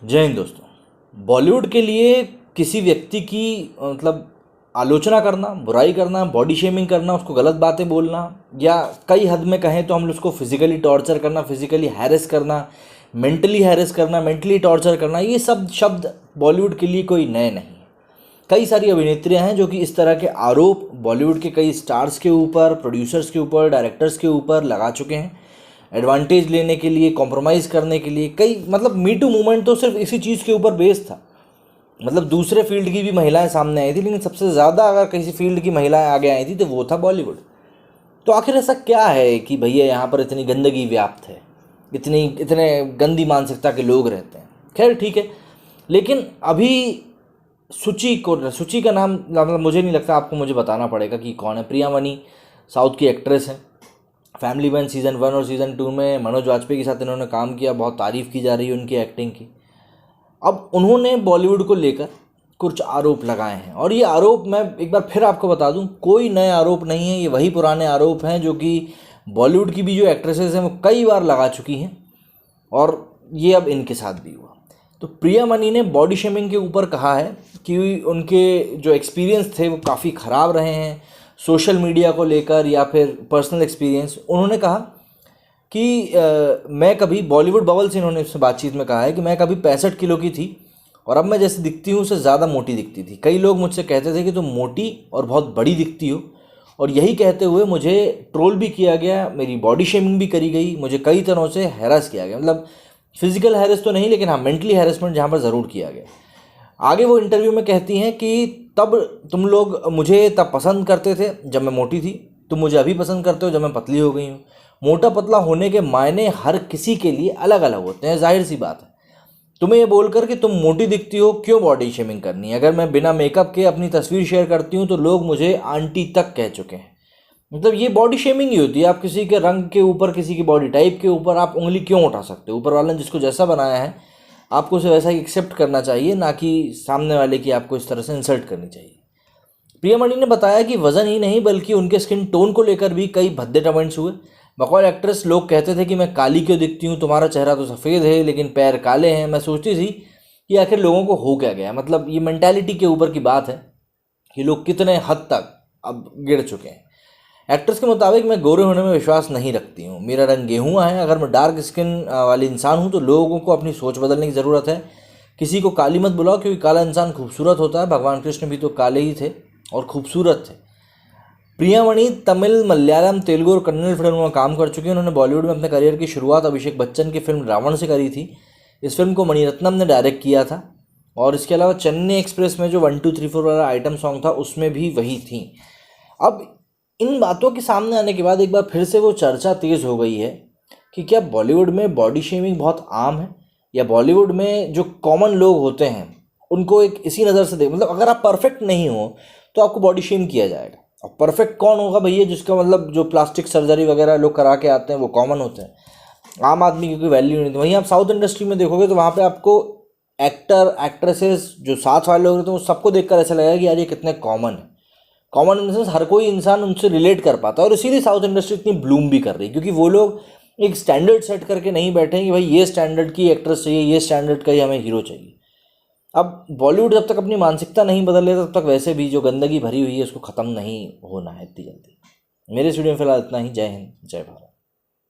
जय हिंद दोस्तों। बॉलीवुड के लिए किसी व्यक्ति की आलोचना करना, बुराई करना, बॉडी शेमिंग करना, उसको गलत बातें बोलना, या कई हद में कहें तो हम उसको फिजिकली टॉर्चर करना, फिजिकली हैरेस करना, मेंटली हैरेस करना, मेंटली टॉर्चर करना, ये सब शब्द बॉलीवुड के लिए कोई नए नहीं। कई सारी अभिनेत्रियां हैं जो कि इस तरह के आरोप बॉलीवुड के कई स्टार्स के ऊपर, प्रोड्यूसर्स के ऊपर, डायरेक्टर्स के ऊपर लगा चुके हैं, एडवांटेज लेने के लिए, कॉम्प्रोमाइज़ करने के लिए। कई मी टू मूवमेंट तो सिर्फ इसी चीज़ के ऊपर बेस्ड था। दूसरे फील्ड की भी महिलाएं सामने आई थी, लेकिन सबसे ज़्यादा अगर किसी फील्ड की महिलाएं आगे आई थी तो वो था बॉलीवुड। तो आखिर ऐसा क्या है कि भैया यहाँ पर इतनी गंदगी व्याप्त है, इतने गंदी मानसिकता के लोग रहते हैं। खैर ठीक है, लेकिन अभी सुची का नाम मुझे नहीं लगता आपको मुझे बताना पड़ेगा कि कौन है। प्रिया मनी साउथ की एक्ट्रेस हैं। फैमिली मैन सीज़न 1 और सीज़न 2 में मनोज वाजपेयी के साथ इन्होंने काम किया, बहुत तारीफ़ की जा रही है उनकी एक्टिंग की। अब उन्होंने बॉलीवुड को लेकर कुछ आरोप लगाए हैं, और ये आरोप मैं एक बार फिर आपको बता दूं, कोई नए आरोप नहीं है, ये वही पुराने आरोप हैं जो कि बॉलीवुड की भी जो एक्ट्रेसेस हैं वो कई बार लगा चुकी हैं, और ये अब इनके साथ भी हुआ। तो प्रिया मनी ने बॉडी शेमिंग के ऊपर कहा है कि उनके जो एक्सपीरियंस थे वो काफ़ी ख़राब रहे हैं सोशल मीडिया को लेकर, या फिर पर्सनल एक्सपीरियंस। उन्होंने कहा कि मैं कभी बॉलीवुड बबल से, इन्होंने उससे बातचीत में कहा है कि मैं कभी 65 किलो की थी और अब मैं जैसे दिखती हूँ उससे ज़्यादा मोटी दिखती थी। कई लोग मुझसे कहते थे कि तुम मोटी और बहुत बड़ी दिखती हो, और यही कहते हुए मुझे ट्रोल भी किया गया, मेरी बॉडी शेमिंग भी करी गई, मुझे कई तरह से हैरेस किया गया। फिजिकल हैरेस तो नहीं, लेकिन हाँ मेंटली हैरेसमेंट जहाँ पर ज़रूर किया गया। आगे वो इंटरव्यू में कहती हैं कि तब तुम लोग मुझे तब पसंद करते थे जब मैं मोटी थी, तुम मुझे अभी पसंद करते हो जब मैं पतली हो गई हूँ। मोटा पतला होने के मायने हर किसी के लिए अलग अलग होते हैं, जाहिर सी बात है। तुम्हें ये बोलकर कि तुम मोटी दिखती हो क्यों बॉडी शेमिंग करनी है। अगर मैं बिना मेकअप के अपनी तस्वीर शेयर करती हूँ तो लोग मुझे आंटी तक कह चुके हैं। ये बॉडी शेमिंग ही होती है। आप किसी के रंग के ऊपर, किसी की बॉडी टाइप के ऊपर आप उंगली क्यों उठा सकते हो? ऊपर वाले ने जिसको जैसा बनाया है आपको उसे वैसा ही एक्सेप्ट करना चाहिए, ना कि सामने वाले की आपको इस तरह से इंसल्ट करनी चाहिए। प्रिया मणि ने बताया कि वज़न ही नहीं बल्कि उनके स्किन टोन को लेकर भी कई भद्दे कमेंट्स हुए। बकौल एक्ट्रेस लोग कहते थे कि मैं काली क्यों दिखती हूँ, तुम्हारा चेहरा तो सफ़ेद है लेकिन पैर काले हैं। मैं सोचती थी कि आखिर लोगों को हो क्या गया। ये मेंटालिटी के ऊपर की बात है कि लोग कितने हद तक अब गिर चुके हैं। एक्ट्रेस के मुताबिक मैं गोरे होने में विश्वास नहीं रखती हूँ, मेरा रंग गेहूँ है। अगर मैं डार्क स्किन वाली इंसान हूँ तो लोगों को अपनी सोच बदलने की ज़रूरत है। किसी को काली मत बुलाओ, क्योंकि काला इंसान खूबसूरत होता है। भगवान कृष्ण भी तो काले ही थे और खूबसूरत थे। प्रिया मणि तमिल, मलयालम, तेलुगु और कन्नड़ फिल्मों में काम कर चुकी हैं। उन्होंने बॉलीवुड में अपने करियर की शुरुआत अभिषेक बच्चन की फिल्म रावण से करी थी। इस फिल्म को मणिरत्नम ने डायरेक्ट किया था, और इसके अलावा चेन्नई एक्सप्रेस में जो 1 2 3 4 वाला आइटम सॉन्ग था उसमें भी वही थी। अब इन बातों के सामने आने के बाद एक बार फिर से वो चर्चा तेज़ हो गई है कि क्या बॉलीवुड में बॉडी शेमिंग बहुत आम है, या बॉलीवुड में जो कॉमन लोग होते हैं उनको एक इसी नज़र से देख, अगर आप परफेक्ट नहीं हो तो आपको बॉडी शेम किया जाएगा। और परफेक्ट कौन होगा भैया? जिसका जो प्लास्टिक सर्जरी वगैरह लोग करा के आते हैं वो कॉमन होते हैं, आम आदमी की कोई वैल्यू नहीं थी। वहीं आप साउथ इंडस्ट्री में देखोगे तो वहाँ पे आपको एक्टर, एक्ट्रेसेस, जो साथ वाले लोग होते हैं वो सबको देखकर ऐसा लगेगा कि यार ये कितने कॉमन है। कॉमन इन द सेंस हर कोई इंसान उनसे रिलेट कर पाता है, और इसीलिए साउथ इंडस्ट्री इतनी ब्लूम भी कर रही है, क्योंकि वो लोग एक स्टैंडर्ड सेट करके नहीं बैठे हैं कि भाई ये स्टैंडर्ड की एक्ट्रेस चाहिए, ये स्टैंडर्ड का ही हमें हीरो चाहिए। अब बॉलीवुड जब तक अपनी मानसिकता नहीं बदले तब तक वैसे भी जो गंदगी भरी हुई है उसको ख़त्म नहीं होना है इतनी जल्दी। मेरे स्टूडियो में फिलहाल इतना ही। जय हिंद, जय भारत।